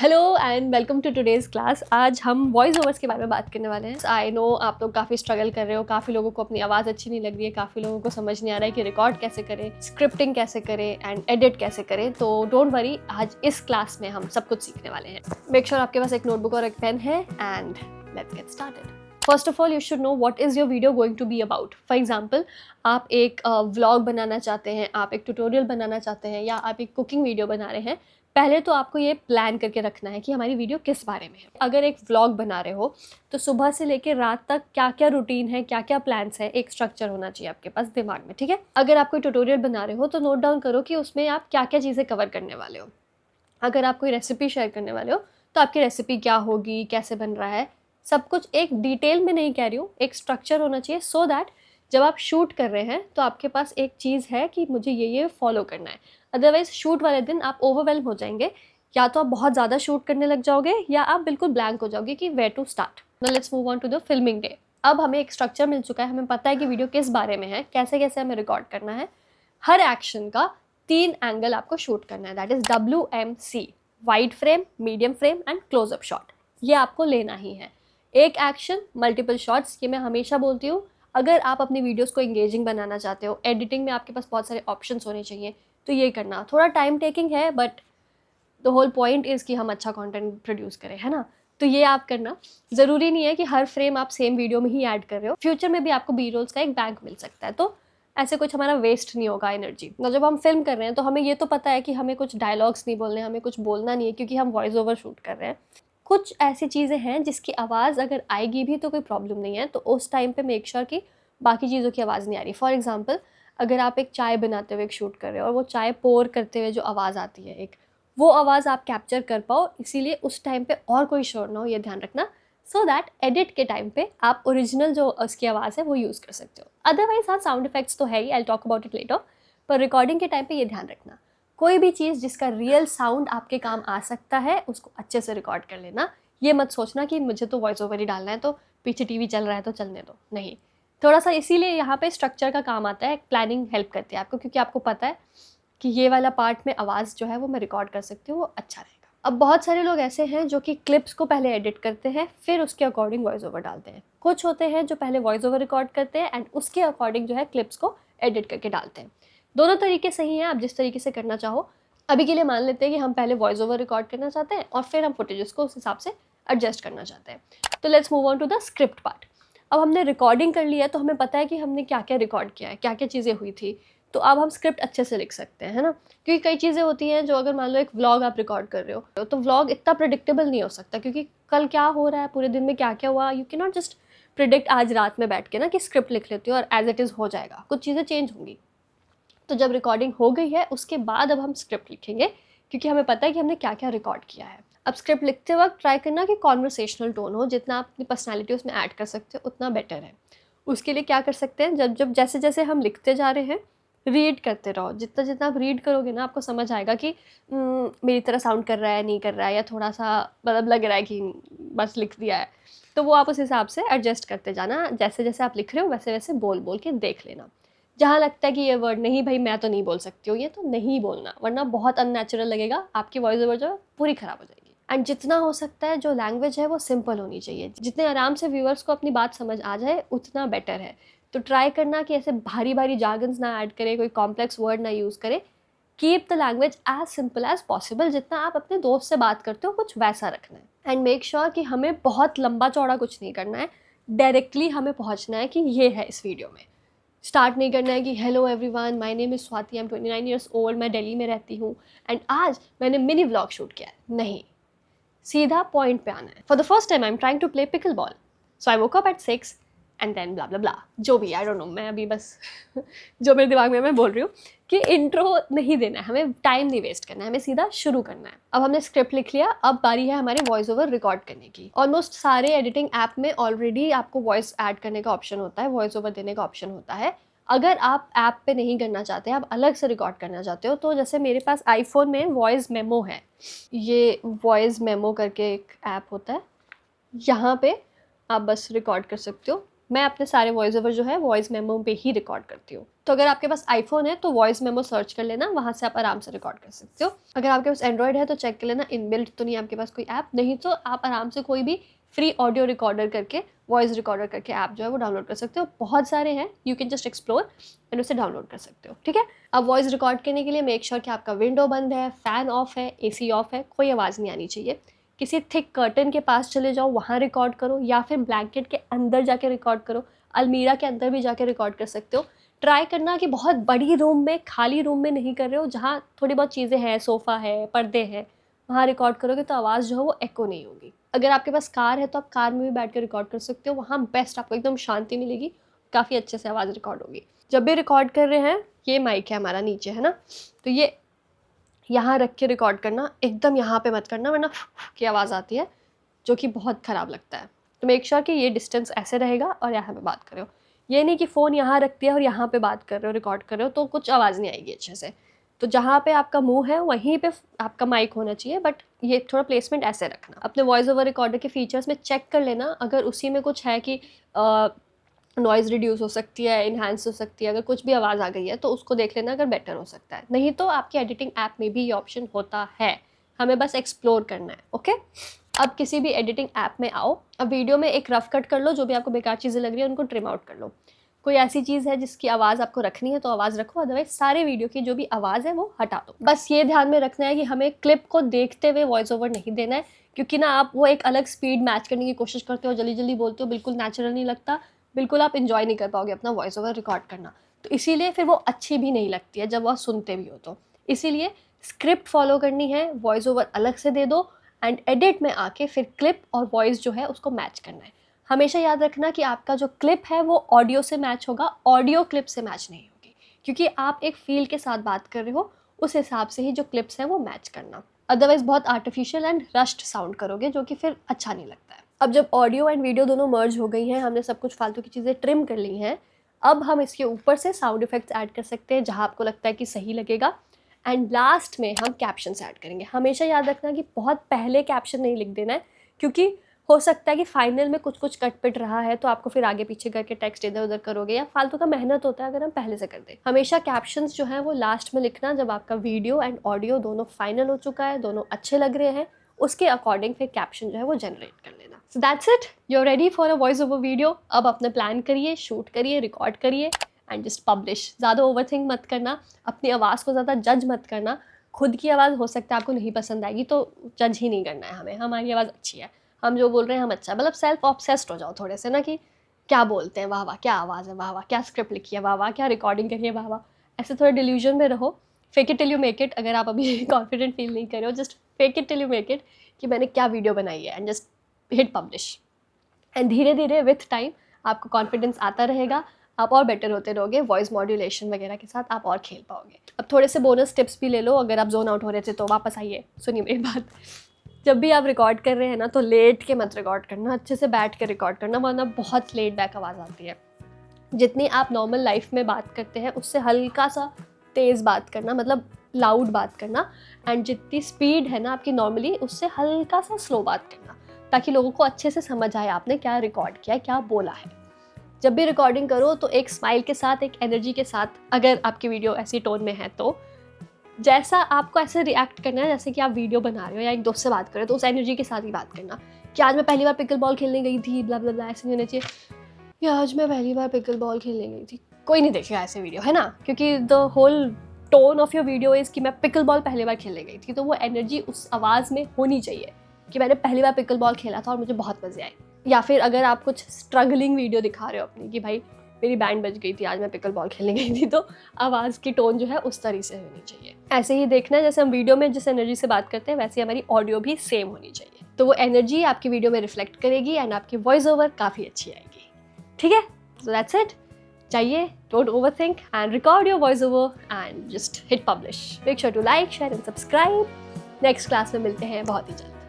Hello and welcome to today's class. आज हम voice overs के बारे में बात करने वाले हैं। आई नो आप लोग काफ़ी स्ट्रगल कर रहे हो, काफ़ी लोगों को अपनी आवाज़ अच्छी नहीं लग रही है, काफ़ी लोगों को समझ नहीं आ रहा है कि रिकॉर्ड कैसे करें, स्क्रिप्टिंग कैसे करें एंड एडिट कैसे करें। तो डोंट वरी, आज इस क्लास में हम सब कुछ सीखने वाले हैं। मेक श्योर आपके पास एक नोटबुक और एक पेन है and let's get started. First of all you should know what is your video going to be about. For example, आप एक व्लॉग बनाना चाहते हैं, आप एक ट्यूटोरियल बनाना चाहते हैं या आप एक कुकिंग वीडियो बना रहे हैं। पहले तो आपको ये प्लान करके रखना है कि हमारी वीडियो किस बारे में है। अगर एक व्लॉग बना रहे हो तो सुबह से लेकर रात तक क्या क्या रूटीन है, क्या क्या प्लान्स है, एक स्ट्रक्चर होना चाहिए आपके पास दिमाग में, ठीक है। अगर आप कोई ट्यूटोरियल बना रहे हो तो नोट डाउन करो कि उसमें आप क्या क्या चीज़ें कवर करने वाले हो। अगर आप कोई रेसिपी शेयर करने वाले हो तो आपकी रेसिपी क्या होगी, कैसे बन रहा है, सब कुछ एक डिटेल में नहीं कह रही हूँ, एक स्ट्रक्चर होना चाहिए सो दैट जब आप शूट कर रहे हैं तो आपके पास एक चीज़ है कि मुझे ये फॉलो करना है। अदरवाइज शूट वाले दिन आप ओवरवेल्म हो जाएंगे, या तो आप बहुत ज़्यादा शूट करने लग जाओगे या आप बिल्कुल ब्लैंक हो जाओगे कि where to start. Now let's move on to the filming day. अब हमें एक स्ट्रक्चर मिल चुका है, हमें पता है कि वीडियो किस बारे में है, कैसे कैसे हमें रिकॉर्ड करना है। हर एक्शन का 3 एंगल आपको शूट करना है, that is WMC, wide frame, medium frame and closeup shot. ये आपको लेना ही है। एक एक्शन मल्टीपल शॉट्स, ये मैं हमेशा बोलती हूँ। अगर आप अपनी वीडियोस को इंगेजिंग बनाना चाहते हो, एडिटिंग में आपके पास बहुत सारे ऑप्शंस होने चाहिए, तो ये करना थोड़ा टाइम टेकिंग है, but the whole point is कि हम अच्छा कंटेंट प्रोड्यूस करें, है ना। तो ये आप करना। ज़रूरी नहीं है कि हर फ्रेम आप सेम वीडियो में ही ऐड कर रहे हो, फ्यूचर में भी आपको बी रोल्स का एक बैंक मिल सकता है, तो ऐसे कुछ हमारा वेस्ट नहीं होगा एनर्जी ना। जब हम फिल्म कर रहे हैं तो हमें ये तो पता है कि हमें कुछ डायलॉग्स नहीं बोलने, हमें कुछ बोलना नहीं है, क्योंकि हम वॉइस ओवर शूट कर रहे हैं। कुछ ऐसी चीज़ें हैं जिसकी आवाज़ अगर आएगी भी तो कोई प्रॉब्लम नहीं है, तो उस टाइम पे मेक श्योर कि बाकी चीज़ों की आवाज़ नहीं आ रही। फॉर एग्जांपल, अगर आप एक चाय बनाते हुए एक शूट कर रहे हो और वो चाय पोर करते हुए जो आवाज़ आती है एक, वो आवाज़ आप कैप्चर कर पाओ, इसीलिए उस टाइम पे और कोई शोर ना हो, ये ध्यान रखना, सो दैट एडिट के टाइम पे आप ओरिजिनल जो उसकी आवाज़ है वो यूज़ कर सकते हो। अदरवाइज हाँ, साउंड इफेक्ट्स तो है ही, I talk about it later, पर रिकॉर्डिंग के टाइम पे ये ध्यान रखना, कोई भी चीज़ जिसका रियल साउंड आपके काम आ सकता है उसको अच्छे से रिकॉर्ड कर लेना। ये मत सोचना कि मुझे तो वॉइस ओवर ही डालना है, तो पीछे टीवी चल रहा है तो चलने दो, नहीं। थोड़ा सा इसीलिए यहाँ पे स्ट्रक्चर का काम आता है, प्लानिंग हेल्प करती है आपको, क्योंकि आपको पता है कि ये वाला पार्ट में आवाज़ जो है वो मैं रिकॉर्ड कर सकती हूँ, वो अच्छा रहेगा। अब बहुत सारे लोग ऐसे हैं जो कि क्लिप्स को पहले एडिट करते हैं फिर उसके अकॉर्डिंग वॉइस ओवर डालते हैं। कुछ होते हैं जो पहले वॉइस ओवर रिकॉर्ड करते हैं एंड उसके अकॉर्डिंग जो है क्लिप्स को एडिट करके डालते हैं। दोनों तरीके सही हैं, आप जिस तरीके से करना चाहो। अभी के लिए मान लेते हैं कि हम पहले वॉइस ओवर रिकॉर्ड करना चाहते हैं और फिर हम फुटेजेस को उस हिसाब से एडजस्ट करना चाहते हैं। तो let's move on to the script part. अब हमने रिकॉर्डिंग कर लिया है तो हमें पता है कि हमने क्या क्या रिकॉर्ड किया है, क्या क्या चीज़ें हुई थी, तो अब हम स्क्रिप्ट अच्छे से लिख सकते हैं, है ना। क्योंकि कई चीज़ें होती हैं जो, अगर मान लो एक व्लॉग आप रिकॉर्ड कर रहे हो तो व्लॉग इतना प्रिडिक्टेबल नहीं हो सकता, क्योंकि कल क्या हो रहा है, पूरे दिन में क्या क्या हुआ, you can not just predict आज रात में बैठ के ना कि स्क्रिप्ट लिख लेती हो और एज इट इज़ हो जाएगा, कुछ चीज़ें चेंज होंगी। तो जब रिकॉर्डिंग हो गई है उसके बाद अब हम स्क्रिप्ट लिखेंगे, क्योंकि हमें पता है कि हमने क्या क्या रिकॉर्ड किया है। अब स्क्रिप्ट लिखते वक्त ट्राई करना कि कॉन्वर्सेशनल टोन हो, जितना आप अपनी पर्सनैलिटी उसमें ऐड कर सकते हो उतना बेटर है। उसके लिए क्या कर सकते हैं, जब जब जैसे जैसे हम लिखते जा रहे हैं रीड करते रहो। जितना जितना आप रीड करोगे ना, आपको समझ आएगा कि मेरी तरह साउंड कर रहा है, नहीं कर रहा है, या थोड़ा सा मतलब लग रहा है कि बस लिख दिया है। तो वो आप उस हिसाब से एडजस्ट करते जाना, जैसे जैसे आप लिख रहे हो वैसे वैसे बोल बोल के देख लेना। जहाँ लगता है कि ये वर्ड नहीं भाई मैं तो नहीं बोल सकती हूँ, ये तो नहीं बोलना, वरना बहुत अननेचुरल लगेगा, आपकी वॉइस ओवर जो है पूरी ख़राब हो जाएगी। एंड जितना हो सकता है जो लैंग्वेज है वो सिंपल होनी चाहिए, जितने आराम से व्यूअर्स को अपनी बात समझ आ जाए उतना बेटर है। तो ट्राई करना कि ऐसे भारी भारी जार्गन्स ना ऐड करे, कोई कॉम्प्लेक्स वर्ड ना यूज़ करे। Keep the language as simple as possible, जितना आप अपने दोस्त से बात करते हो कुछ वैसा रखना है। एंड मेक श्योर कि हमें बहुत लंबा चौड़ा कुछ नहीं करना है, डायरेक्टली हमें पहुँचना है कि ये है इस वीडियो में। स्टार्ट नहीं करना है कि hello everyone, my name is Swati, I am 29 years old, मैं दिल्ली में रहती हूँ एंड आज मैंने मिनी व्लॉग शूट किया है। नहीं, सीधा पॉइंट पे आना है। For the first time I am trying to play pickle ball, so I woke up at 6 and then blah blah blah, जो भी, आई डोंट नो, मैं अभी बस जो मेरे दिमाग में मैं बोल रही हूँ कि इंट्रो नहीं देना है, हमें टाइम नहीं वेस्ट करना है, हमें सीधा शुरू करना है। अब हमने स्क्रिप्ट लिख लिया, अब बारी है हमारी वॉइस ओवर रिकॉर्ड करने की। ऑलमोस्ट सारे एडिटिंग ऐप में ऑलरेडी आपको वॉइस ऐड करने का ऑप्शन होता है, वॉइस ओवर देने का ऑप्शन होता है। अगर आप ऐप पे नहीं करना चाहते, आप अलग से रिकॉर्ड करना चाहते हो, तो जैसे मेरे पास आईफोन में वॉइस मेमो है, ये वॉइस मेमो करके एक ऐप होता है, यहाँ पे आप बस रिकॉर्ड कर सकते हो मैं अपने सारे वॉइस ओवर जो है वॉइस मेमो पे ही रिकॉर्ड करती हूँ। तो अगर आपके पास आईफोन है तो वॉइस मेमो सर्च कर लेना, वहाँ से आप आराम से रिकॉर्ड कर सकते हो। अगर आपके पास एंड्रॉयड है तो चेक कर लेना इनबिल्ट तो नहीं आपके पास कोई ऐप, नहीं तो आप आराम से कोई भी फ्री ऑडियो रिकॉर्डर करके, वॉइस रिकॉर्डर करके ऐप जो है वो डाउनलोड कर सकते हो। बहुत सारे हैं, you can just explore and उसे डाउनलोड कर सकते हो। ठीक है, अब वॉइस रिकॉर्ड करने के लिए मेक श्योर कि आपका विंडो बंद है, फ़ैन ऑफ है, AC ऑफ है, कोई आवाज़ नहीं आनी चाहिए। किसी थिक कर्टन के पास चले जाओ, वहाँ रिकॉर्ड करो, या फिर ब्लैंकेट के अंदर जाके रिकॉर्ड करो, अलमीरा के अंदर भी जाके रिकॉर्ड कर सकते हो। ट्राई करना कि बहुत बड़ी रूम में, खाली रूम में नहीं कर रहे हो, जहाँ थोड़ी बहुत चीज़ें हैं, सोफ़ा है, पर्दे हैं, वहाँ रिकॉर्ड करोगे तो आवाज़ जो है वो एको नहीं होगी। अगर आपके पास कार है तो आप कार में भी बैठ कर रिकॉर्ड कर सकते हो, वहाँ बेस्ट आपको एकदम शांति मिलेगी, काफ़ी अच्छे से आवाज़ रिकॉर्ड होगी। जब भी रिकॉर्ड कर रहे हैं, ये माइक है हमारा नीचे है ना, तो ये यहाँ रख के रिकॉर्ड करना, एकदम यहाँ पे मत करना वरना की आवाज़ आती है जो कि बहुत ख़राब लगता है। तो मेक श्योर कि ये डिस्टेंस ऐसे रहेगा और यहाँ पे बात कर रहे हो, ये नहीं कि फ़ोन यहाँ रख दिया और यहाँ पे बात कर रहे हो, रिकॉर्ड कर रहे हो, तो कुछ आवाज़ नहीं आएगी अच्छे से। तो जहाँ पे आपका मुंह है वहीं पे आपका माइक होना चाहिए, बट ये थोड़ा प्लेसमेंट ऐसे रखना। अपने वॉइस ओवर रिकॉर्डर के फीचर्स में चेक कर लेना, अगर उसी में कुछ है कि नॉइज़ रिड्यूस हो सकती है, इन्हांस हो सकती है, अगर कुछ भी आवाज़ आ गई है तो उसको देख लेना अगर बेटर हो सकता है। नहीं तो आपकी एडिटिंग ऐप में भी ये ऑप्शन होता है, हमें बस एक्सप्लोर करना है। ओके, अब किसी भी एडिटिंग ऐप में आओ, अब वीडियो में एक रफ कट कर लो, जो भी आपको बेकार चीज़ें लग रही है उनको ट्रिम आउट कर लो। कोई ऐसी चीज़ है जिसकी आवाज़ आपको रखनी है तो आवाज़ रखो, अदरवाइज सारे वीडियो की जो भी आवाज़ है वो हटा दो। बस ये ध्यान में रखना है कि हमें क्लिप को देखते हुए वॉइस ओवर नहीं देना है, क्योंकि ना आप वो एक अलग स्पीड मैच करने की कोशिश करते हो, जल्दी जल्दी बोलते हो, बिल्कुल नेचुरल नहीं लगता, बिल्कुल आप इन्जॉय नहीं कर पाओगे अपना वॉइस ओवर रिकॉर्ड करना। तो इसीलिए फिर वो अच्छी भी नहीं लगती है जब वह सुनते भी हो तो। इसीलिए स्क्रिप्ट फॉलो करनी है, वॉइस ओवर अलग से दे दो एंड एडिट में आके फिर क्लिप और वॉइस जो है उसको मैच करना है। हमेशा याद रखना कि आपका जो क्लिप है वो ऑडियो से मैच होगा, ऑडियो क्लिप से मैच नहीं होगी, क्योंकि आप एक फील के साथ बात कर रहे हो, उस हिसाब से ही जो क्लिप्स हैं वो मैच करना। अदरवाइज बहुत आर्टिफिशियल एंड रश्ड साउंड करोगे जो कि फिर अच्छा नहीं लगता है। अब जब ऑडियो एंड वीडियो दोनों मर्ज हो गई हैं, हमने सब कुछ फालतू की चीज़ें ट्रिम कर ली हैं, अब हम इसके ऊपर से साउंड इफेक्ट्स ऐड कर सकते हैं जहाँ आपको लगता है कि सही लगेगा, एंड लास्ट में हम कैप्शंस ऐड करेंगे। हमेशा याद रखना कि बहुत पहले कैप्शन नहीं लिख देना है, क्योंकि हो सकता है कि फाइनल में कुछ कुछ कटपिट रहा है तो आपको फिर आगे पीछे करके टेक्स्ट इधर उधर करोगे, या फालतू का मेहनत होता है अगर हम पहले से कर दें। हमेशा कैप्शंस जो है वो लास्ट में लिखना, जब आपका वीडियो एंड ऑडियो दोनों फाइनल हो चुका है, दोनों अच्छे लग रहे हैं, उसके अकॉर्डिंग फिर कैप्शन जो है वो जनरेट कर लेना। So that's it, you are ready for a voice over video. अब अपना प्लान करिए, शूट करिए, रिकॉर्ड करिए एंड जस्ट पब्लिश। ज़्यादा ओवरथिंक मत करना, अपनी आवाज़ को ज़्यादा जज मत करना। खुद की आवाज़ हो सकता है आपको नहीं पसंद आएगी तो जज ही नहीं करना है हमें, हमारी आवाज़ अच्छी है, हम जो बोल रहे हैं हम अच्छा, मतलब सेल्फ ऑब्सेस्ड हो जाओ थोड़े से ना, कि क्या बोलते हैं, वाह वाह क्या आवाज़ है, वाह वाह क्या स्क्रिप्ट लिखी है, वाह वाह क्या रिकॉर्डिंग करी है, वाह वाह। ऐसे थोड़े डिल्यूजन में रहो, fake it till you make it. अगर आप अभी कॉन्फिडेंट फील नहीं कर रहे हो, just fake it till you make it कि मैंने क्या वीडियो बनाई है, and just hit publish. And धीरे धीरे विथ टाइम आपको कॉन्फिडेंस आता रहेगा, आप और बेटर होते रहोगे, वॉइस मॉड्यूलेशन वगैरह के साथ आप और खेल पाओगे। अब थोड़े से बोनस टिप्स भी ले लो, अगर आप जोन आउट हो रहे थे तो वापस आइए, सुनिए मेरी बात। जब भी आप रिकॉर्ड कर रहे हैं ना, तो लेट के मत रिकॉर्ड करना, अच्छे से बैठ के रिकॉर्ड करना, वरना बहुत लेट बैक आवाज़ आती है। जितनी आप नॉर्मल लाइफ में बात करते हैं उससे हल्का सा तेज़ बात करना, मतलब लाउड बात करना, एंड जितनी स्पीड है ना आपकी नॉर्मली उससे हल्का सा स्लो बात करना, ताकि लोगों को अच्छे से समझ आए आपने क्या रिकॉर्ड किया है, क्या बोला है। जब भी रिकॉर्डिंग करो तो एक स्माइल के साथ, एक एनर्जी के साथ, अगर आपकी वीडियो ऐसी टोन में है तो जैसा आपको ऐसे रिएक्ट करना है जैसे कि आप वीडियो बना रहे हो या एक दोस्त से बात कर रहे हो, तो उस एनर्जी के साथ ही बात करना कि आज मैं पहली बार पिकल बॉल खेलने गई थी, ब्ला ब्ला ब्ला, ऐसे नहीं होना चाहिए, या आज मैं पहली बार पिकल बॉल खेलने गई थी। कोई नहीं देखेगा ऐसे वीडियो, है ना, क्योंकि the whole tone of your video is कि मैं पिकल बॉल पहली बार खेलने गई थी, तो वो एनर्जी उस आवाज़ में होनी चाहिए कि मैंने पहली बार पिकल बॉल खेला था और मुझे बहुत मज़े आए। या फिर अगर आप कुछ स्ट्रगलिंग वीडियो दिखा रहे हो अपनी कि भाई मेरी बैंड बज गई थी, आज मैं पिकल बॉल खेलने गई थी, तो आवाज़ की टोन जो है उस तरह से होनी चाहिए। ऐसे ही देखना है जैसे हम वीडियो में जिस एनर्जी से बात करते हैं वैसे हमारी ऑडियो भी सेम होनी चाहिए, तो वो एनर्जी आपकी वीडियो में रिफ्लेक्ट करेगी एंड आपकी वॉइस ओवर काफ़ी अच्छी आएगी। ठीक है, सो दैट्स इट। चाहिए, don't overthink and record your voice over and just hit publish. Make sure to like, share and subscribe. Next class में मिलते हैं बहुत ही जल्द।